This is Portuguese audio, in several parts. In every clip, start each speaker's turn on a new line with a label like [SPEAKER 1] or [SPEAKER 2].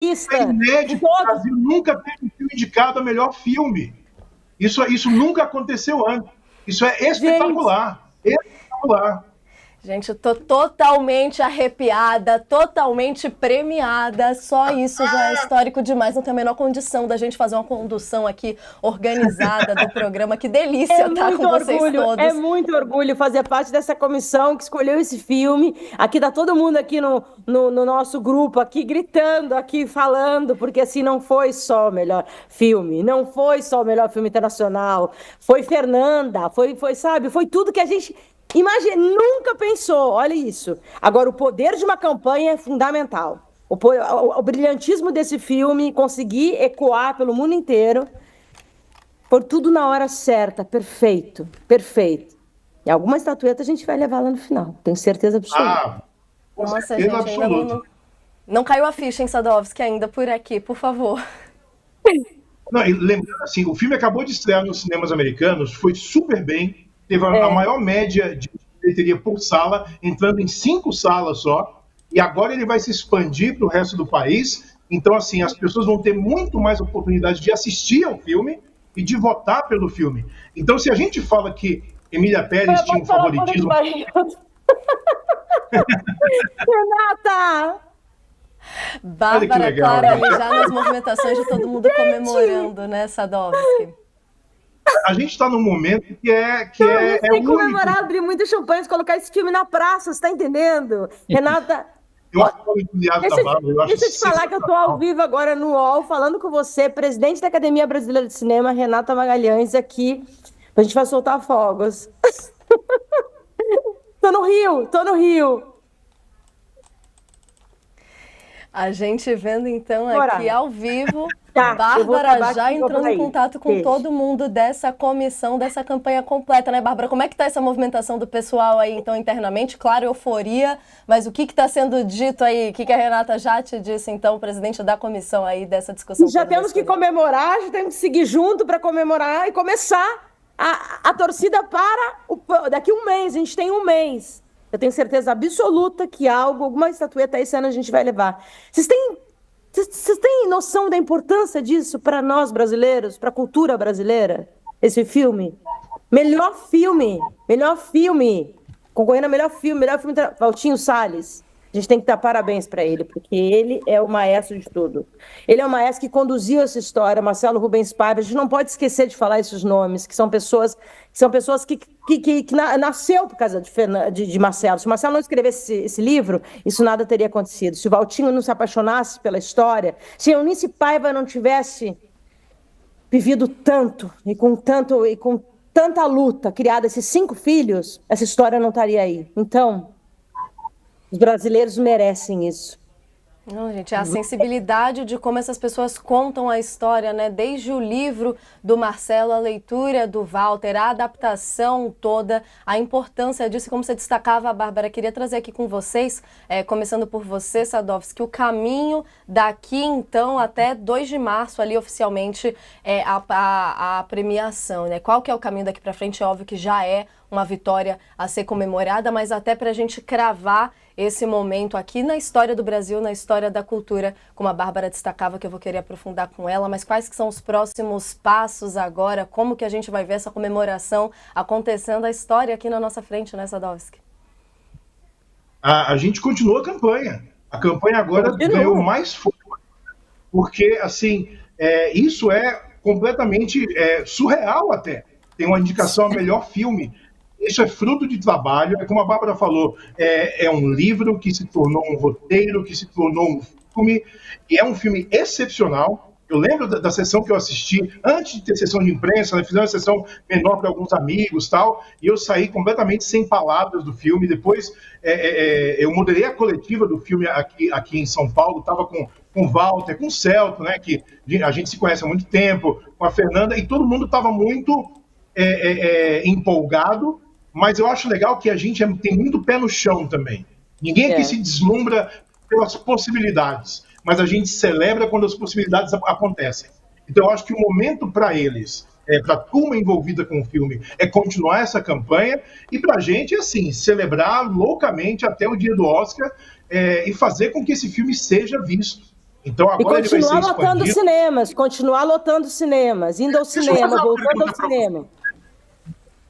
[SPEAKER 1] É inédito, o
[SPEAKER 2] Todo...
[SPEAKER 1] Brasil nunca teve um filme indicado a melhor filme. Isso nunca aconteceu antes. Isso é espetacular. Espetacular.
[SPEAKER 3] Gente, eu tô totalmente arrepiada, totalmente premiada. Só isso já é histórico demais. Não tem a menor condição da gente fazer uma condução aqui organizada do programa. Que delícia estar com vocês todos.
[SPEAKER 2] É muito orgulho fazer parte dessa comissão que escolheu esse filme. Aqui tá todo mundo aqui no nosso grupo, aqui gritando, aqui falando, porque assim não foi só o melhor filme, não foi só o melhor filme internacional. Foi Fernanda, foi tudo que a gente... Imagina, nunca pensou, olha isso. Agora, o poder de uma campanha é fundamental. O brilhantismo desse filme, conseguir ecoar pelo mundo inteiro, por tudo na hora certa, perfeito, perfeito. E alguma estatueta a gente vai levar lá no final, tenho certeza absoluta.
[SPEAKER 3] Nossa, gente, ainda não caiu a ficha, hein, Sadowski, ainda por aqui, por favor.
[SPEAKER 1] Não, e lembrando assim, o filme acabou de estrear nos cinemas americanos, foi super bem, teve a maior média de bilheteria por sala, entrando em 5 salas só, e agora ele vai se expandir para o resto do país. Então, assim, as pessoas vão ter muito mais oportunidade de assistir ao filme e de votar pelo filme. Então, se a gente fala que Emília Pérez tinha um favoritismo...
[SPEAKER 2] Renata!
[SPEAKER 3] Bárbara, claro, já nas movimentações de todo mundo comemorando, né, Sadowski?
[SPEAKER 1] A gente está num momento que é
[SPEAKER 2] tem que comemorar, abrir muito champanhe, colocar esse filme na praça, você tá entendendo? Renata... Deixa eu te falar que eu tô ao vivo agora no UOL, falando com você, presidente da Academia Brasileira de Cinema, Renata Magalhães, aqui. A gente vai soltar fogos. Tô no Rio.
[SPEAKER 3] A gente vendo, então, aqui ao vivo, Bárbara já entrando em contato com todo mundo dessa comissão, dessa campanha completa, né, Bárbara? Como é que tá essa movimentação do pessoal aí, então, internamente? Claro, euforia, mas o que está sendo dito aí? O que a Renata já te disse, então, presidente da comissão aí dessa discussão?
[SPEAKER 2] Já temos que comemorar, já temos que seguir junto para comemorar e começar a torcida para daqui um mês, a gente tem um mês. Eu tenho certeza absoluta que alguma estatueta esse ano a gente vai levar. Vocês têm noção da importância disso para nós brasileiros, para a cultura brasileira? Esse filme? Melhor filme. Concorrendo a melhor filme, Valtinho Salles. A gente tem que dar parabéns para ele, porque ele é o maestro de tudo. Ele é o maestro que conduziu essa história, Marcelo Rubens Paiva. A gente não pode esquecer de falar esses nomes, que são pessoas que nasceu por causa de Marcelo. Se o Marcelo não escrevesse esse livro, isso nada teria acontecido. Se o Valtinho não se apaixonasse pela história, se a Eunice Paiva não tivesse vivido tanto e com tanta luta, criado esses 5 filhos, essa história não estaria aí. Então, os brasileiros merecem isso.
[SPEAKER 3] Não, gente, é a sensibilidade de como essas pessoas contam a história, né? Desde o livro do Marcelo, a leitura do Walter, a adaptação toda, a importância disso, como você destacava, Bárbara, queria trazer aqui com vocês, começando por você, Sadowski, o caminho daqui, então, até 2 de março, ali, oficialmente, a premiação, né? Qual que é o caminho daqui para frente? É óbvio que já é uma vitória a ser comemorada, mas até para a gente cravar esse momento aqui na história do Brasil, na história da cultura, como a Bárbara destacava, que eu vou querer aprofundar com ela, mas quais que são os próximos passos agora? Como que a gente vai ver essa comemoração acontecendo, a história aqui na nossa frente, né, Sadowski?
[SPEAKER 1] A gente continua a campanha. A campanha agora ganhou mais força, porque, assim, isso é completamente surreal até. Tem uma indicação a melhor filme. Isso é fruto de trabalho, como a Bárbara falou, é um livro que se tornou um roteiro, que se tornou um filme, e é um filme excepcional. Eu lembro da sessão que eu assisti, antes de ter sessão de imprensa, né, fizemos uma sessão menor para alguns amigos tal, e eu saí completamente sem palavras do filme. Depois, eu moderei a coletiva do filme aqui em São Paulo, estava com o Walter, com o Celto, né, que a gente se conhece há muito tempo, com a Fernanda, e todo mundo estava muito empolgado, mas eu acho legal que a gente tem muito pé no chão também. Ninguém aqui se deslumbra pelas possibilidades, mas a gente celebra quando as possibilidades acontecem. Então eu acho que o momento para eles, para a turma envolvida com o filme, é continuar essa campanha, e para a gente, assim, celebrar loucamente até o dia do Oscar e fazer com que esse filme seja visto. Então
[SPEAKER 2] E
[SPEAKER 1] agora ele vai ser
[SPEAKER 2] continuar lotando
[SPEAKER 1] expandido.
[SPEAKER 2] cinemas, continuar lotando cinemas, indo ao
[SPEAKER 4] Deixa eu
[SPEAKER 2] cinema,
[SPEAKER 4] fazer uma
[SPEAKER 2] voltando
[SPEAKER 4] pergunta
[SPEAKER 2] ao
[SPEAKER 4] pra
[SPEAKER 2] cinema.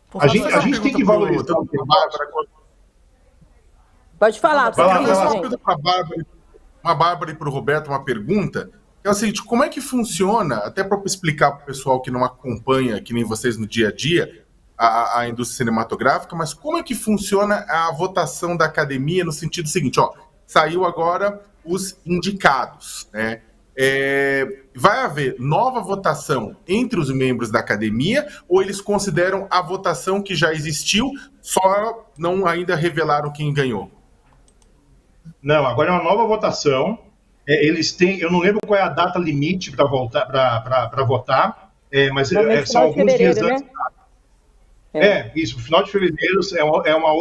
[SPEAKER 3] Por
[SPEAKER 1] A
[SPEAKER 3] favor.
[SPEAKER 1] gente, a gente tem que valorizar o
[SPEAKER 4] pra Bárbara.
[SPEAKER 2] Pode falar,
[SPEAKER 1] Vai lá,
[SPEAKER 4] Eu quero fazer uma
[SPEAKER 2] gente.
[SPEAKER 4] pergunta para a Bárbara e para o Roberto, uma pergunta. Que é o seguinte, como é que funciona, até para explicar para o pessoal que não acompanha, que nem vocês no dia a dia, a indústria cinematográfica, mas como é que funciona a votação da academia no sentido seguinte, ó, saiu agora os indicados, né? Vai haver nova votação entre os membros da academia ou eles consideram a votação que já existiu, só não ainda revelaram quem ganhou?
[SPEAKER 1] Não, agora é uma nova votação. Eles têm, eu não lembro qual é a data limite para votar, mas
[SPEAKER 2] Normalmente
[SPEAKER 1] são
[SPEAKER 2] final de
[SPEAKER 1] alguns dias
[SPEAKER 2] fevereiro,
[SPEAKER 1] antes.
[SPEAKER 2] né?
[SPEAKER 1] Isso, final de fevereiro é uma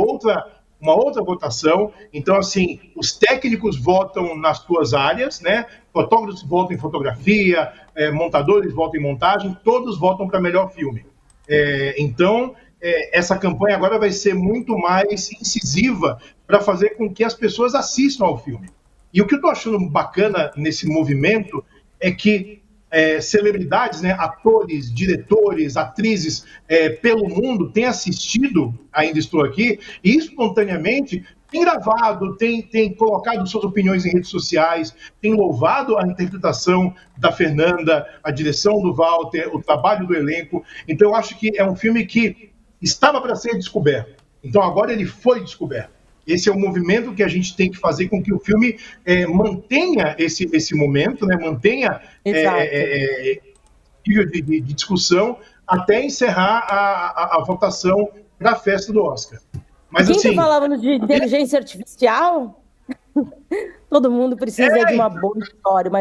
[SPEAKER 1] outra votação. Então, assim, os técnicos votam nas suas áreas, né? Fotógrafos votam em fotografia, montadores votam em montagem, todos votam para melhor filme. Então, essa campanha agora vai ser muito mais incisiva para fazer com que as pessoas assistam ao filme. E o que eu estou achando bacana nesse movimento é que celebridades, né, atores, diretores, atrizes pelo mundo têm assistido Ainda Estou Aqui e espontaneamente tem gravado, tem colocado suas opiniões em redes sociais, tem louvado a interpretação da Fernanda, a direção do Walter, o trabalho do elenco. Então eu acho que é um filme que estava para ser descoberto. Então agora ele foi descoberto. Esse é o movimento que a gente tem que fazer com que o filme mantenha esse momento, né? Mantenha nível de discussão até encerrar a votação da festa do Oscar. Mas,
[SPEAKER 2] Quem
[SPEAKER 1] assim,
[SPEAKER 2] está falando de inteligência artificial? Todo mundo precisa de uma boa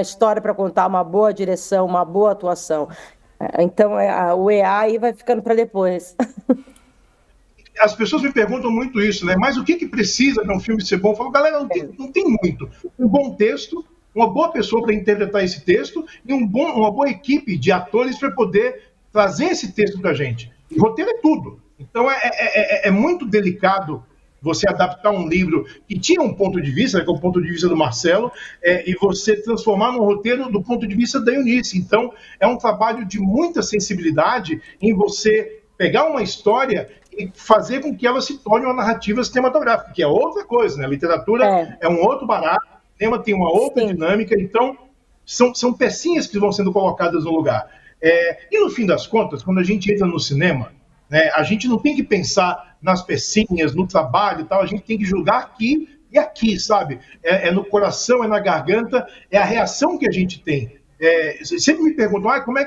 [SPEAKER 2] história para contar, uma boa direção, uma boa atuação. Então, o AI vai ficando para depois.
[SPEAKER 1] As pessoas me perguntam muito isso, né? Mas o que precisa para um filme ser bom? Eu falo, galera, não tem muito. Um bom texto, uma boa pessoa para interpretar esse texto e uma boa equipe de atores para poder trazer esse texto para a gente. E roteiro é tudo. Então é muito delicado você adaptar um livro que tinha um ponto de vista, que é o ponto de vista do Marcelo, e você transformar num roteiro do ponto de vista da Eunice. Então é um trabalho de muita sensibilidade em você pegar uma história e fazer com que ela se torne uma narrativa cinematográfica, que é outra coisa, né? A literatura é um outro barato, o cinema tem uma outra dinâmica, então são pecinhas que vão sendo colocadas no lugar. E no fim das contas, quando a gente entra no cinema, né, a gente não tem que pensar nas pecinhas, no trabalho e tal, a gente tem que julgar aqui e aqui, sabe? É no coração, é na garganta, é a reação que a gente tem. Sempre me perguntam, como é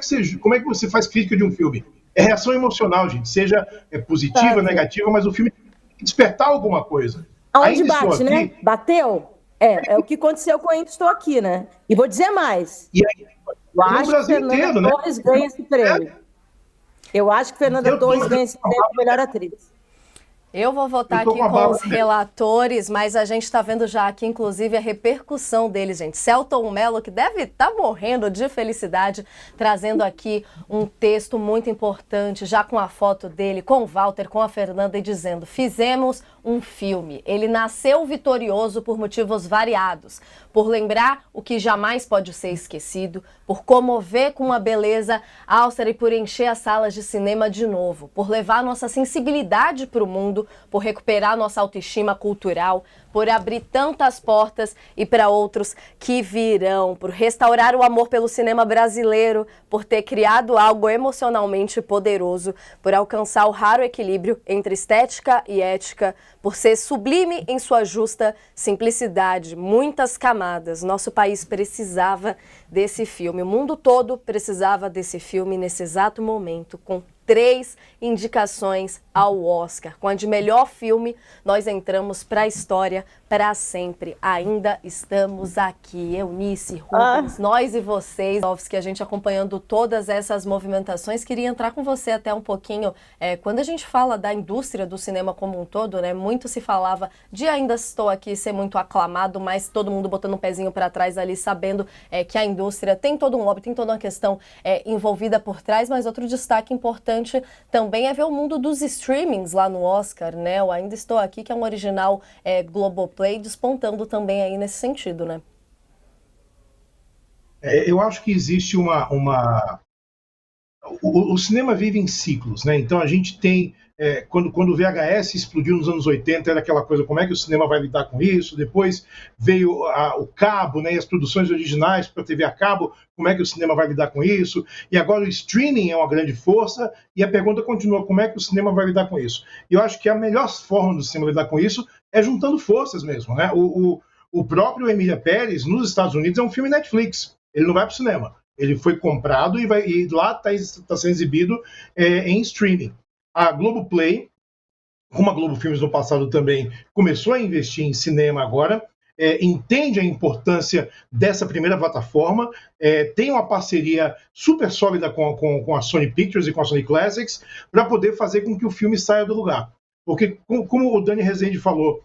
[SPEAKER 1] que você faz crítica de um filme? É reação emocional, gente, seja positiva, negativa, mas o filme tem que despertar alguma coisa.
[SPEAKER 2] Aonde bate, né? Bateu? É o que aconteceu com Ainda Estou Aqui, né? E vou dizer mais.
[SPEAKER 1] E aí,
[SPEAKER 2] eu acho que Fernanda Torres ganha esse prêmio. Eu acho que Fernanda Torres ganha esse prêmio de melhor atriz.
[SPEAKER 3] Eu vou votar aqui com os relatores, mas a gente está vendo já aqui, inclusive, a repercussão deles, gente. Selton Mello, que deve estar morrendo de felicidade, trazendo aqui um texto muito importante, já com a foto dele, com o Walter, com a Fernanda, e dizendo: fizemos um filme. Ele nasceu vitorioso por motivos variados, por lembrar o que jamais pode ser esquecido, por comover com uma beleza austera e por encher as salas de cinema de novo, por levar nossa sensibilidade para o mundo, por recuperar nossa autoestima cultural, por abrir tantas portas e para outros que virão, por restaurar o amor pelo cinema brasileiro, por ter criado algo emocionalmente poderoso, por alcançar o raro equilíbrio entre estética e ética, por ser sublime em sua justa simplicidade, muitas camadas. Nosso país precisava desse filme, o mundo todo precisava desse filme nesse exato momento, com 3 indicações ao Oscar. Com a de melhor filme, nós entramos para a história para sempre. Ainda estamos aqui, Eunice, Rubens, nós e vocês, que a gente acompanhando todas essas movimentações. Queria entrar com você até um pouquinho, quando a gente fala da indústria do cinema como um todo, né, muito se falava de Ainda Estou Aqui ser muito aclamado, mas todo mundo botando um pezinho para trás ali, sabendo que a indústria tem todo um lobby, tem toda uma questão envolvida por trás, mas outro destaque importante também é ver o mundo dos streamings lá no Oscar, né? O Ainda Estou Aqui, que é um original Globoplay, despontando também aí nesse sentido, né?
[SPEAKER 1] Eu acho que existe o cinema vive em ciclos, né? Então a gente tem quando o VHS explodiu nos anos 80, era aquela coisa, como é que o cinema vai lidar com isso? Depois veio o cabo, né, e as produções originais para TV a cabo, como é que o cinema vai lidar com isso? E agora o streaming é uma grande força, e a pergunta continua, como é que o cinema vai lidar com isso? E eu acho que a melhor forma do cinema lidar com isso é juntando forças mesmo, né? O próprio Emília Pérez, nos Estados Unidos, é um filme Netflix, ele não vai para o cinema. Ele foi comprado e lá está sendo exibido em streaming. A Globoplay, como a Globo Filmes no passado também, começou a investir em cinema agora, entende a importância dessa primeira plataforma, tem uma parceria super sólida com a Sony Pictures e com a Sony Classics para poder fazer com que o filme saia do lugar. Porque, como o Dani Rezende falou,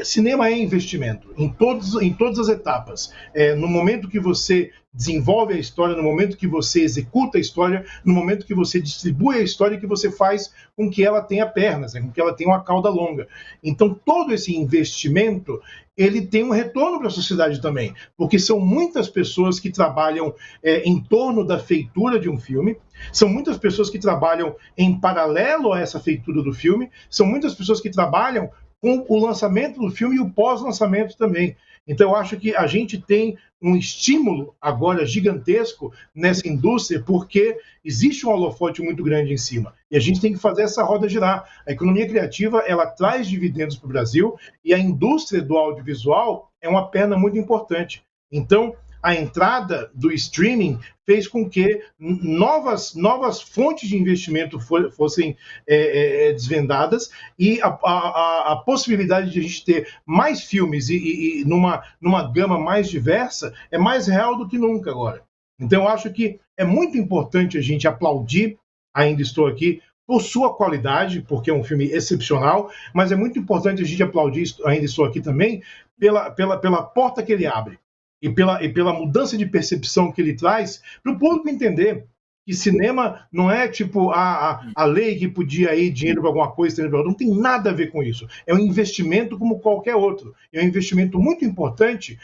[SPEAKER 1] cinema é investimento em todas as etapas. No momento que você desenvolve a história, no momento que você executa a história, no momento que você distribui a história, que você faz com que ela tenha pernas, com que ela tenha uma cauda longa. Então, todo esse investimento, ele tem um retorno para a sociedade também, porque são muitas pessoas que trabalham em torno da feitura de um filme, são muitas pessoas que trabalham em paralelo a essa feitura do filme, são muitas pessoas que trabalham com o lançamento do filme e o pós-lançamento também. Então, eu acho que a gente tem um estímulo agora gigantesco nessa indústria, porque existe um holofote muito grande em cima. E a gente tem que fazer essa roda girar. A economia criativa, ela traz dividendos para o Brasil, e a indústria do audiovisual é uma perna muito importante. Então, a entrada do streaming fez com que novas fontes de investimento fossem desvendadas, e a possibilidade de a gente ter mais filmes e numa gama mais diversa é mais real do que nunca agora. Então, eu acho que é muito importante a gente aplaudir Ainda Estou Aqui por sua qualidade, porque é um filme excepcional, mas é muito importante a gente aplaudir Ainda Estou Aqui também pela porta que ele abre. E pela mudança de percepção que ele traz, para o público entender que cinema não é tipo a lei que podia ir dinheiro para alguma coisa, não tem nada a ver com isso. É um investimento como qualquer outro. É um investimento muito importante,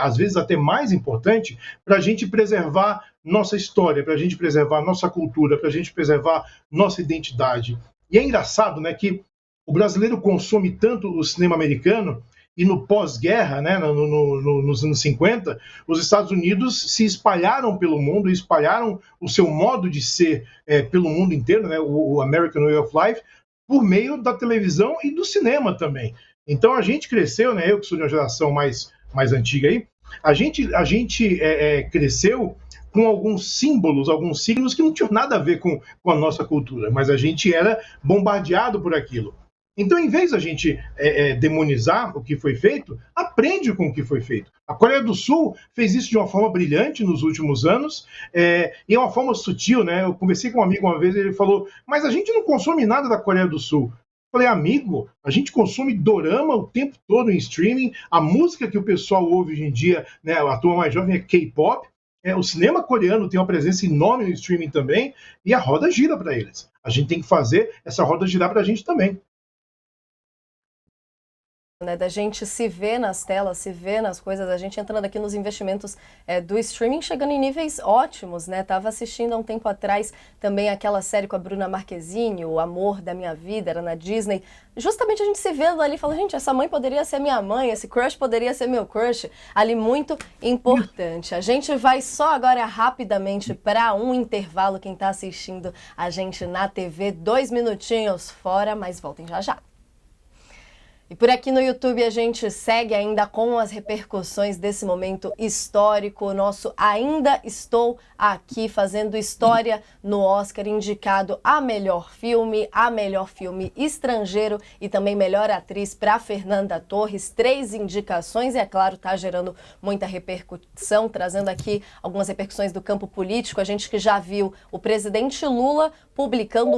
[SPEAKER 1] às vezes até mais importante, para a gente preservar nossa história, para a gente preservar nossa cultura, para a gente preservar nossa identidade. E é engraçado, né, que o brasileiro consome tanto o cinema americano, e no pós-guerra, né, nos anos 50, os Estados Unidos se espalharam pelo mundo, espalharam o seu modo de ser pelo mundo inteiro, né, o American Way of Life, por meio da televisão e do cinema também. Então a gente cresceu, né, eu que sou de uma geração mais antiga aí, a gente cresceu com alguns símbolos, alguns signos que não tinham nada a ver com a nossa cultura, mas a gente era bombardeado por aquilo. Então, em vez da gente demonizar o que foi feito, aprende com o que foi feito. A Coreia do Sul fez isso de uma forma brilhante nos últimos anos, e é uma forma sutil, né? Eu conversei com um amigo uma vez, ele falou, mas a gente não consome nada da Coreia do Sul. Eu falei, amigo, a gente consome dorama o tempo todo em streaming, a música que o pessoal ouve hoje em dia, né, a turma mais jovem é K-pop, o cinema coreano tem uma presença enorme no streaming também, e a roda gira para eles. A gente tem que fazer essa roda girar para a gente também.
[SPEAKER 3] Né, da gente se ver nas telas, se ver nas coisas, a gente entrando aqui nos investimentos do streaming, chegando em níveis ótimos, né? Tava assistindo há um tempo atrás também aquela série com a Bruna Marquezine, O Amor da Minha Vida, era na Disney. Justamente a gente se vendo ali, falando, gente, essa mãe poderia ser minha mãe, esse crush poderia ser meu crush, ali muito importante. A gente vai só agora rapidamente para um intervalo, quem tá assistindo a gente na TV, 2 minutinhos fora, mas voltem já já. E por aqui no YouTube a gente segue ainda com as repercussões desse momento histórico. O nosso Ainda Estou Aqui, fazendo história no Oscar, indicado a melhor filme estrangeiro e também melhor atriz para Fernanda Torres. 3 indicações e, é claro, tá gerando muita repercussão, trazendo aqui algumas repercussões do campo político. A gente que já viu o presidente Lula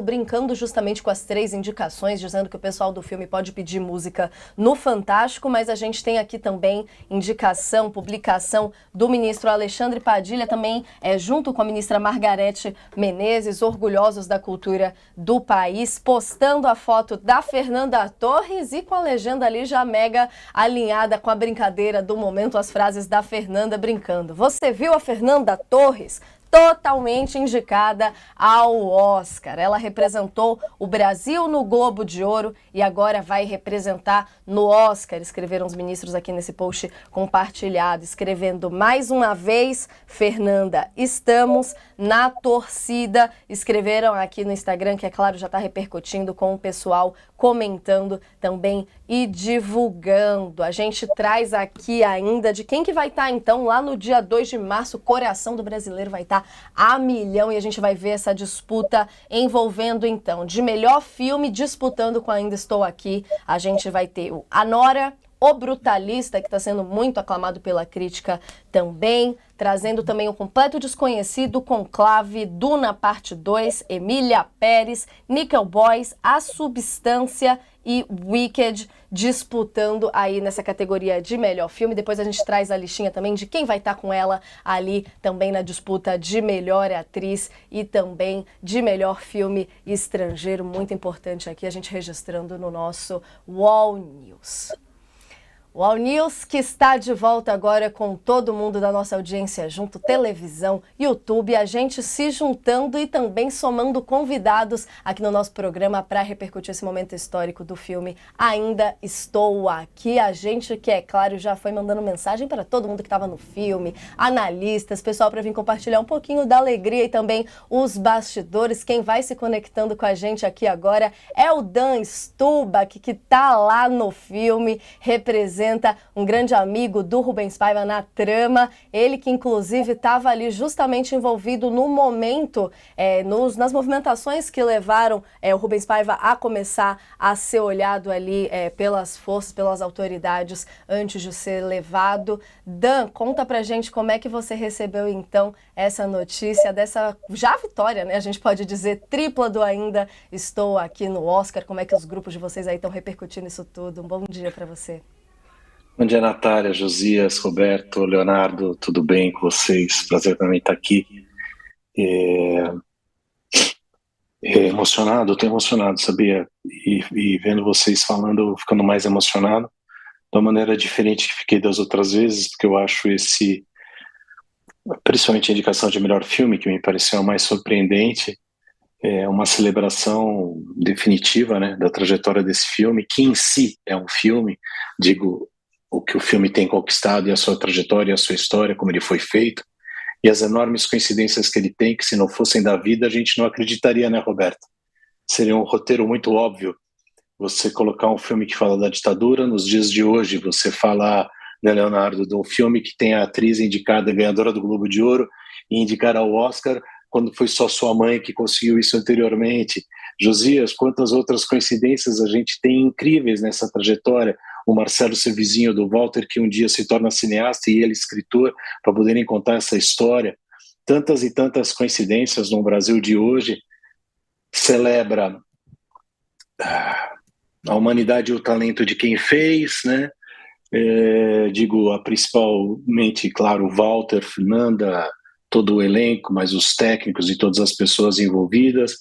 [SPEAKER 3] brincando justamente com as 3 indicações, dizendo que o pessoal do filme pode pedir música científica no Fantástico, mas a gente tem aqui também indicação, publicação do ministro Alexandre Padilha, também junto com a ministra Margarete Menezes, orgulhosos da cultura do país, postando a foto da Fernanda Torres e com a legenda ali já mega alinhada com a brincadeira do momento, as frases da Fernanda brincando. Você viu a Fernanda Torres? Totalmente indicada ao Oscar. Ela representou o Brasil no Globo de Ouro e agora vai representar no Oscar. Escreveram os ministros aqui nesse post compartilhado, escrevendo mais uma vez, Fernanda, estamos na torcida. Escreveram aqui no Instagram, que é claro já está repercutindo com o pessoal comentando também e divulgando. A gente traz aqui ainda de quem que vai estar então lá no dia 2 de março, o coração do brasileiro vai estar a milhão e a gente vai ver essa disputa envolvendo então de melhor filme disputando com Ainda Estou Aqui. A gente vai ter o Anora, O Brutalista, que está sendo muito aclamado pela crítica também, trazendo também o Completo Desconhecido, Conclave, Duna Parte 2, Emília Pérez, Nickel Boys, A Substância e Wicked disputando aí nessa categoria de melhor filme. Depois a gente traz a listinha também de quem vai estar com ela ali também na disputa de melhor atriz e também de melhor filme estrangeiro. Muito importante aqui a gente registrando no nosso Wall News. O All News que está de volta agora com todo mundo da nossa audiência junto, televisão, YouTube, a gente se juntando e também somando convidados aqui no nosso programa para repercutir esse momento histórico do filme Ainda Estou Aqui. A gente que, é claro, já foi mandando mensagem para todo mundo que estava no filme, analistas, pessoal para vir compartilhar um pouquinho da alegria e também os bastidores. Quem vai se conectando com a gente aqui agora é o Dan Stubach, que está lá no filme, representa um grande amigo do Rubens Paiva na trama, ele que inclusive estava ali justamente envolvido no momento, nas movimentações que levaram o Rubens Paiva a começar a ser olhado ali pelas forças, pelas autoridades antes de ser levado. Dan, conta pra gente como é que você recebeu então essa notícia dessa já vitória, né? A gente pode dizer tripla do Ainda Estou Aqui no Oscar, como é que os grupos de vocês aí estão repercutindo isso tudo? Um bom dia para você.
[SPEAKER 5] Bom dia, Natália, Josias, Roberto, Leonardo, tudo bem com vocês? Prazer também estar aqui. Emocionado, estou emocionado, sabia? E vendo vocês falando, ficando mais emocionado, de uma maneira diferente que fiquei das outras vezes, porque eu acho principalmente a indicação de melhor filme, que me pareceu a mais surpreendente, uma celebração definitiva, né, da trajetória desse filme, que em si é um filme, digo, o que o filme tem conquistado e a sua trajetória e a sua história, como ele foi feito, e as enormes coincidências que ele tem, que se não fossem da vida, a gente não acreditaria, né, Roberto? Seria um roteiro muito óbvio, você colocar um filme que fala da ditadura nos dias de hoje, você falar, né, Leonardo, de um filme que tem a atriz indicada, ganhadora do Globo de Ouro, e indicar ao Oscar, quando foi só sua mãe que conseguiu isso anteriormente. Josias, quantas outras coincidências a gente tem incríveis nessa trajetória. O Marcelo ser vizinho do Walter, que um dia se torna cineasta e ele escritor, para poderem contar essa história. Tantas e tantas coincidências no Brasil de hoje. Celebra a humanidade e o talento de quem fez, né? Principalmente, claro, o Walter, Fernanda, todo o elenco, mas os técnicos e todas as pessoas envolvidas.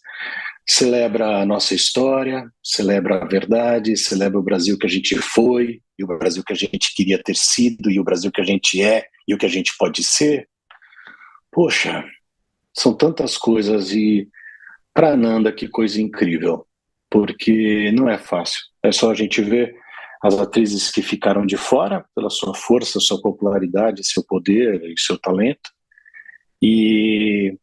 [SPEAKER 5] Celebra a nossa história, celebra a verdade, celebra o Brasil que a gente foi, e o Brasil que a gente queria ter sido, e o Brasil que a gente é, e o que a gente pode ser. Poxa, são tantas coisas, e para Nanda, que coisa incrível, porque não é fácil. É só a gente ver as atrizes que ficaram de fora, pela sua força, sua popularidade, seu poder e seu talento, e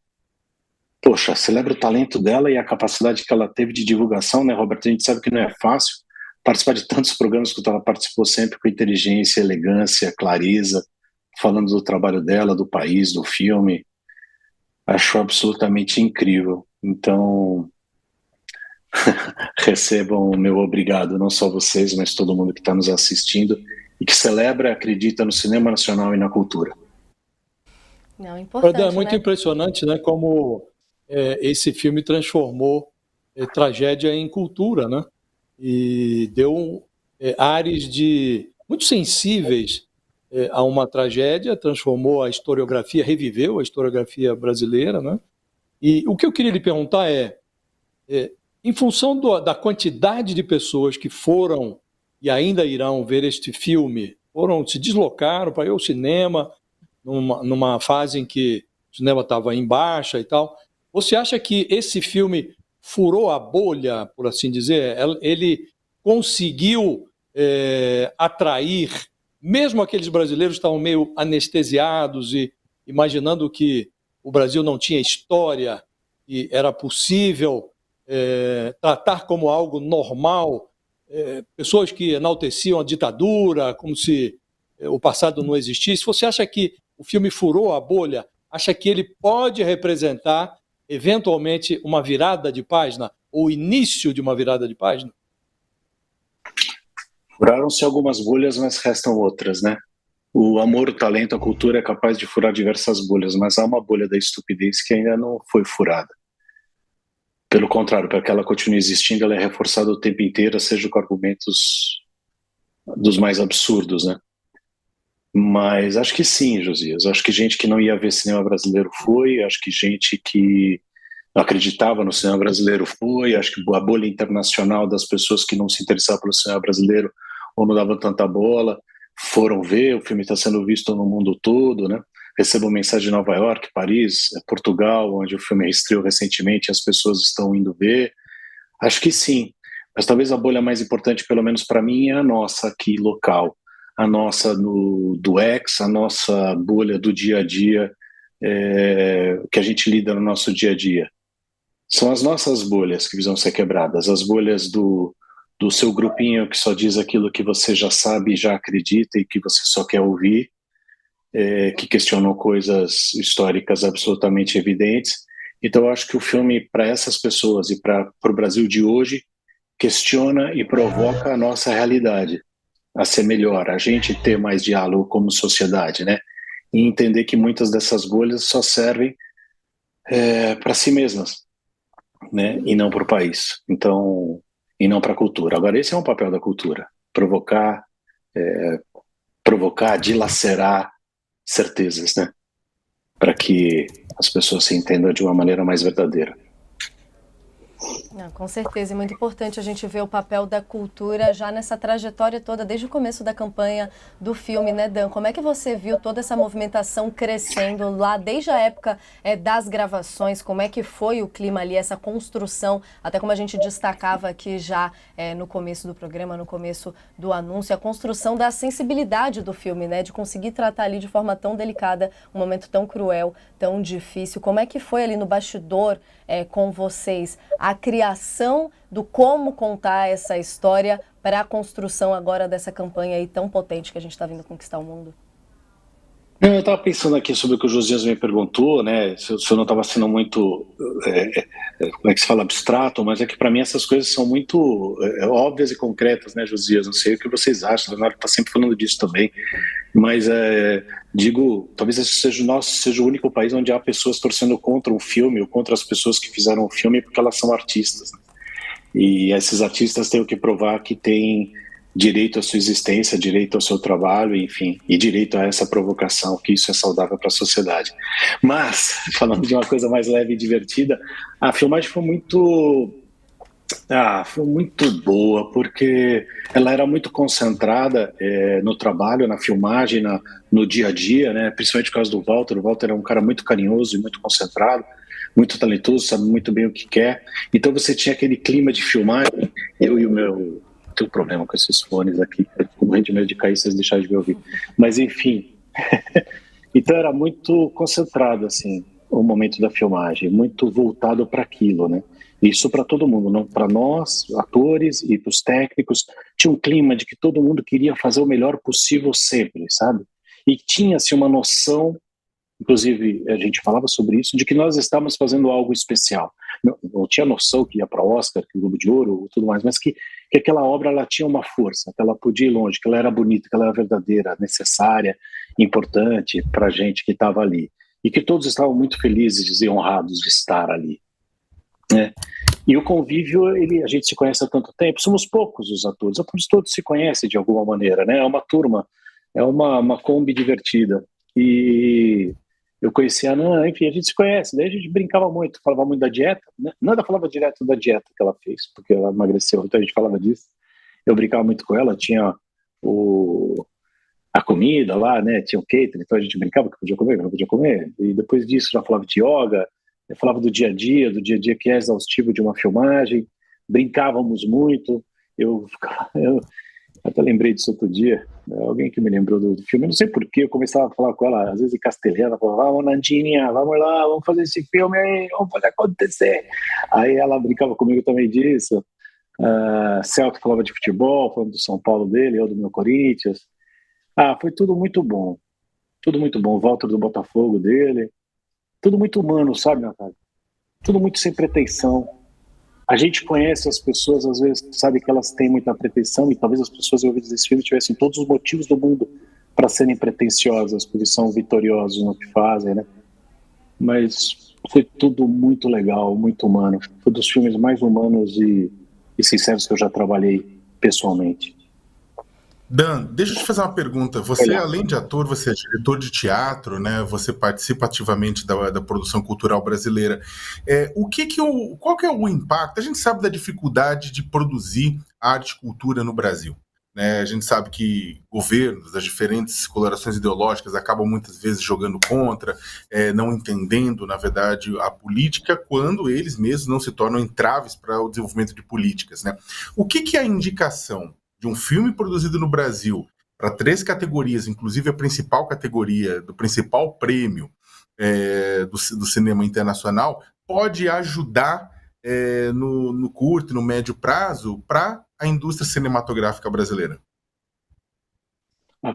[SPEAKER 5] poxa, celebra o talento dela e a capacidade que ela teve de divulgação, né, Roberto? A gente sabe que não é fácil participar de tantos programas que ela participou sempre com inteligência, elegância, clareza, falando do trabalho dela, do país, do filme. Acho absolutamente incrível. Então, recebam o meu obrigado, não só vocês, mas todo mundo que está nos assistindo e que celebra e acredita no cinema nacional e na cultura.
[SPEAKER 3] Não, importante,
[SPEAKER 6] É muito
[SPEAKER 3] né?
[SPEAKER 6] impressionante, né, como esse filme transformou tragédia em cultura, né? E deu ares muito sensíveis a uma tragédia, transformou a historiografia, reviveu a historiografia brasileira, né? E o que eu queria lhe perguntar em função da quantidade de pessoas que foram e ainda irão ver este filme, se deslocaram para ir ao cinema, numa fase em que o cinema estava em baixa e tal, você acha que esse filme furou a bolha, por assim dizer? Ele conseguiu atrair, mesmo aqueles brasileiros que estavam meio anestesiados e imaginando que o Brasil não tinha história e era possível tratar como algo normal pessoas que enalteciam a ditadura, como se o passado não existisse. Você acha que o filme furou a bolha? Acha que ele pode representar, eventualmente, uma virada de página, ou o início de uma virada de página?
[SPEAKER 5] Furaram-se algumas bolhas, mas restam outras, né? O amor, o talento, a cultura é capaz de furar diversas bolhas, mas há uma bolha da estupidez que ainda não foi furada. Pelo contrário, para que ela continue existindo, ela é reforçada o tempo inteiro, seja com argumentos dos mais absurdos, né? Mas acho que sim, Josias. Acho que gente que não ia ver cinema brasileiro foi, acho que gente que não acreditava no cinema brasileiro foi, acho que a bolha internacional das pessoas que não se interessavam pelo cinema brasileiro ou não davam tanta bola foram ver, o filme está sendo visto no mundo todo, né? Recebo mensagem de Nova York, Paris, Portugal, onde o filme estreou recentemente e as pessoas estão indo ver. Acho que sim, mas talvez a bolha mais importante, pelo menos para mim, é a nossa aqui local, a nossa do X, a nossa bolha do dia a dia, que a gente lida no nosso dia a dia. São as nossas bolhas que precisam ser quebradas, as bolhas do seu grupinho que só diz aquilo que você já sabe, já acredita e que você só quer ouvir, que questionam coisas históricas absolutamente evidentes. Então eu acho que o filme, para essas pessoas e para o Brasil de hoje, questiona e provoca a nossa realidade a ser melhor, a gente ter mais diálogo como sociedade, né? E entender que muitas dessas bolhas só servem para si mesmas, né? E não para o país, então, e não para a cultura. Agora, esse é um papel da cultura, provocar, dilacerar certezas, né? Para que as pessoas se entendam de uma maneira mais verdadeira.
[SPEAKER 3] Não, com certeza, é muito importante a gente ver o papel da cultura já nessa trajetória toda, desde o começo da campanha do filme, né, Dan? Como é que você viu toda essa movimentação crescendo lá, desde a época das gravações? Como é que foi o clima ali, essa construção, até como a gente destacava aqui já no começo do programa, no começo do anúncio, a construção da sensibilidade do filme, né, de conseguir tratar ali de forma tão delicada, um momento tão cruel, tão difícil. Como é que foi ali no bastidor com vocês a criação do como contar essa história para a construção agora dessa campanha aí tão potente que a gente está vindo conquistar o mundo?
[SPEAKER 5] Eu estava pensando aqui sobre o que o Josias me perguntou, né? Se eu não estava sendo muito, como é que se fala, abstrato, mas é que para mim essas coisas são muito óbvias e concretas, né, Josias? Não sei o que vocês acham, o Leonardo está sempre falando disso também, mas digo, talvez esse seja o único país onde há pessoas torcendo contra um filme ou contra as pessoas que fizeram o filme porque elas são artistas, né? E esses artistas têm que provar que têm direito à sua existência, direito ao seu trabalho, enfim, e direito a essa provocação, que isso é saudável para a sociedade. Mas, falando de uma coisa mais leve e divertida, a filmagem foi muito boa, porque ela era muito concentrada no trabalho, na filmagem, no dia a dia, né? Principalmente por causa do Walter. O Walter é um cara muito carinhoso e muito concentrado, muito talentoso, sabe muito bem o que quer. Então você tinha aquele clima de filmagem, eu e o meu... Tenho problema com esses fones aqui, eu fico morrendo de medo de cair se vocês deixarem de me ouvir. Mas enfim, então era muito concentrado assim, o momento da filmagem, muito voltado para aquilo, né? Isso para todo mundo, não para nós, atores e para os técnicos. Tinha um clima de que todo mundo queria fazer o melhor possível sempre, sabe? E tinha-se uma noção, inclusive a gente falava sobre isso, de que nós estávamos fazendo algo especial. Não tinha noção que ia para o Oscar, que o Globo de Ouro, tudo mais, mas que aquela obra ela tinha uma força, que ela podia ir longe, que ela era bonita, que ela era verdadeira, necessária, importante para a gente que estava ali. E que todos estavam muito felizes e honrados de estar ali, né? E o convívio, a gente se conhece há tanto tempo, somos poucos os atores todos se conhecem de alguma maneira, né? É uma turma, é uma Kombi divertida. E eu conheci a Nan, enfim, a gente se conhece, daí a gente brincava muito, falava muito da dieta, né? Nanda falava direto da dieta que ela fez, porque ela emagreceu, então a gente falava disso. Eu brincava muito com ela, tinha a comida lá, né? Tinha o catering, então a gente brincava que podia comer, que não podia comer. E depois disso já falava de yoga, eu falava do dia a dia que é exaustivo de uma filmagem, brincávamos muito. Eu até lembrei disso outro dia, alguém que me lembrou do filme, eu não sei porquê, eu começava a falar com ela, às vezes em castelhano, eu falava, vamos Nandinha, vamos lá, vamos fazer esse filme aí, vamos fazer acontecer. Aí ela brincava comigo também disso. Celto falava de futebol, falando do São Paulo dele, eu do meu Corinthians. Foi tudo muito bom, o Walter do Botafogo dele, tudo muito humano, sabe, Natália? Tudo muito sem pretensão. A gente conhece as pessoas, às vezes sabe que elas têm muita pretensão, e talvez as pessoas envolvidas nesse filme tivessem todos os motivos do mundo para serem pretensiosas, porque são vitoriosos no que fazem, né? Mas foi tudo muito legal, muito humano. Foi dos filmes mais humanos e sinceros que eu já trabalhei pessoalmente.
[SPEAKER 4] Dan, deixa eu te fazer uma pergunta. Você, além de ator, você é diretor de teatro, né? Você participa ativamente da produção cultural brasileira. Qual que é o impacto? A gente sabe da dificuldade de produzir arte e cultura no Brasil, né? A gente sabe que governos das diferentes colorações ideológicas acabam muitas vezes jogando contra, não entendendo, na verdade, a política, quando eles mesmos não se tornam entraves para o desenvolvimento de políticas, né? O que é a indicação de um filme produzido no Brasil para 3 categorias, inclusive a principal categoria do principal prêmio do cinema internacional, pode ajudar no curto e no médio prazo para a indústria cinematográfica brasileira?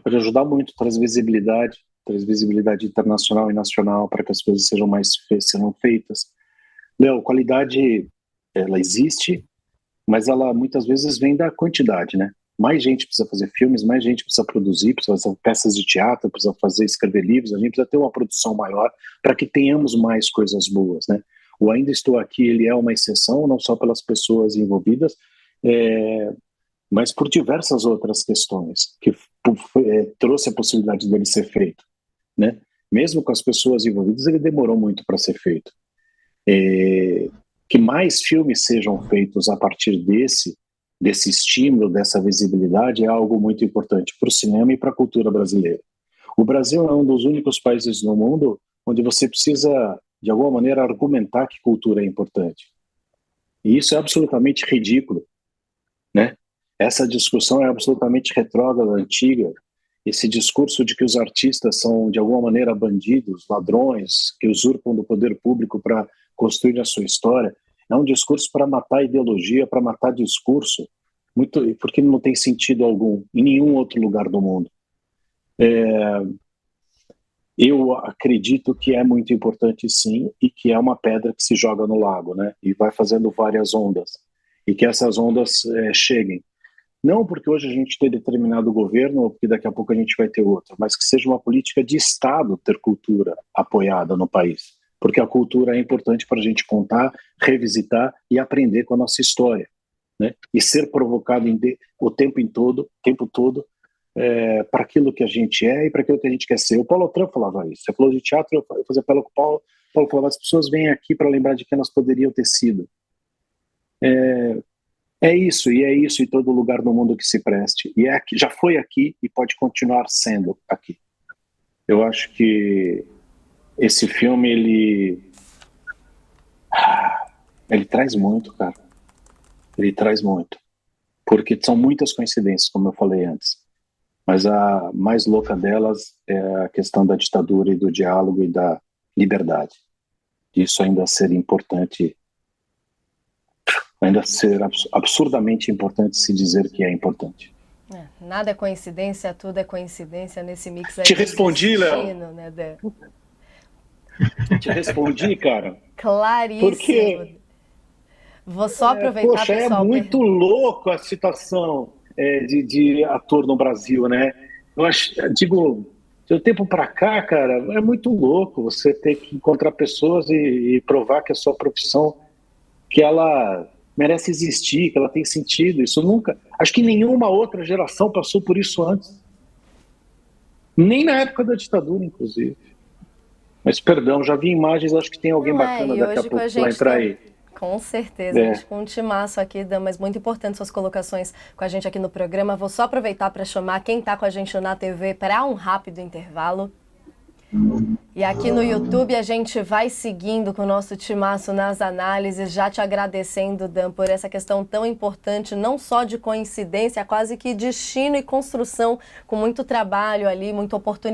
[SPEAKER 5] Pode ajudar muito, traz visibilidade internacional e nacional para que as coisas sejam feitas. Léo, qualidade, ela existe, mas ela muitas vezes vem da quantidade, né? Mais gente precisa fazer filmes, mais gente precisa produzir, precisa fazer peças de teatro, precisa escrever livros, a gente precisa ter uma produção maior para que tenhamos mais coisas boas, né? O Ainda Estou Aqui, ele é uma exceção, não só pelas pessoas envolvidas, mas por diversas outras questões que trouxe a possibilidade dele ser feito, né? Mesmo com as pessoas envolvidas, ele demorou muito para ser feito. Que mais filmes sejam feitos a partir desse estímulo, dessa visibilidade, é algo muito importante para o cinema e para a cultura brasileira. O Brasil é um dos únicos países no mundo onde você precisa, de alguma maneira, argumentar que cultura é importante. E isso é absolutamente ridículo, né? Essa discussão é absolutamente retrógrada, antiga. Esse discurso de que os artistas são, de alguma maneira, bandidos, ladrões, que usurpam do poder público para construir a sua história, é um discurso para matar ideologia, para matar discurso, porque não tem sentido algum em nenhum outro lugar do mundo. Eu acredito que é muito importante, sim, e que é uma pedra que se joga no lago, né? E vai fazendo várias ondas, e que essas ondas cheguem. Não porque hoje a gente tem determinado governo, ou porque daqui a pouco a gente vai ter outro, mas que seja uma política de Estado ter cultura apoiada no país. Porque a cultura é importante para a gente contar, revisitar e aprender com a nossa história, né? E ser provocado o tempo todo para aquilo que a gente é e para aquilo que a gente quer ser. O Paulo Otran falava isso. Você falou de teatro, eu fazia apelo com o Paulo. O Paulo falava, as pessoas vêm aqui para lembrar de quem elas poderiam ter sido. É isso em todo lugar no mundo que se preste. E já foi aqui e pode continuar sendo aqui. Eu acho que esse filme, ele traz muito, cara. Ele traz muito. Porque são muitas coincidências, como eu falei antes. Mas a mais louca delas é a questão da ditadura e do diálogo e da liberdade. Isso ainda ser importante, ainda ser absurdamente importante se dizer que é importante.
[SPEAKER 3] Nada é coincidência, tudo é coincidência nesse mix aí.
[SPEAKER 5] Te respondi, Léo.
[SPEAKER 3] Né,
[SPEAKER 5] Te respondi, cara.
[SPEAKER 3] Claríssimo.
[SPEAKER 5] Porque
[SPEAKER 3] vou só aproveitar,
[SPEAKER 5] poxa,
[SPEAKER 3] pessoal.
[SPEAKER 5] É muito louco a situação de ator no Brasil, né? Eu digo, de um tempo pra cá, cara, é muito louco você ter que encontrar pessoas e provar que a sua profissão que ela merece existir, que ela tem sentido. Isso nunca... Acho que nenhuma outra geração passou por isso antes. Nem na época da ditadura, inclusive. Mas, perdão, já vi imagens, acho que tem alguém bacana daqui a pouco que vai entrar aí.
[SPEAKER 3] Com certeza, a gente com um timaço aqui, Dan, mas muito importante suas colocações com a gente aqui no programa. Vou só aproveitar para chamar quem está com a gente na TV para um rápido intervalo. E aqui no YouTube a gente vai seguindo com o nosso timaço nas análises, já te agradecendo, Dan, por essa questão tão importante, não só de coincidência, quase que destino e construção, com muito trabalho ali, muita oportunidade.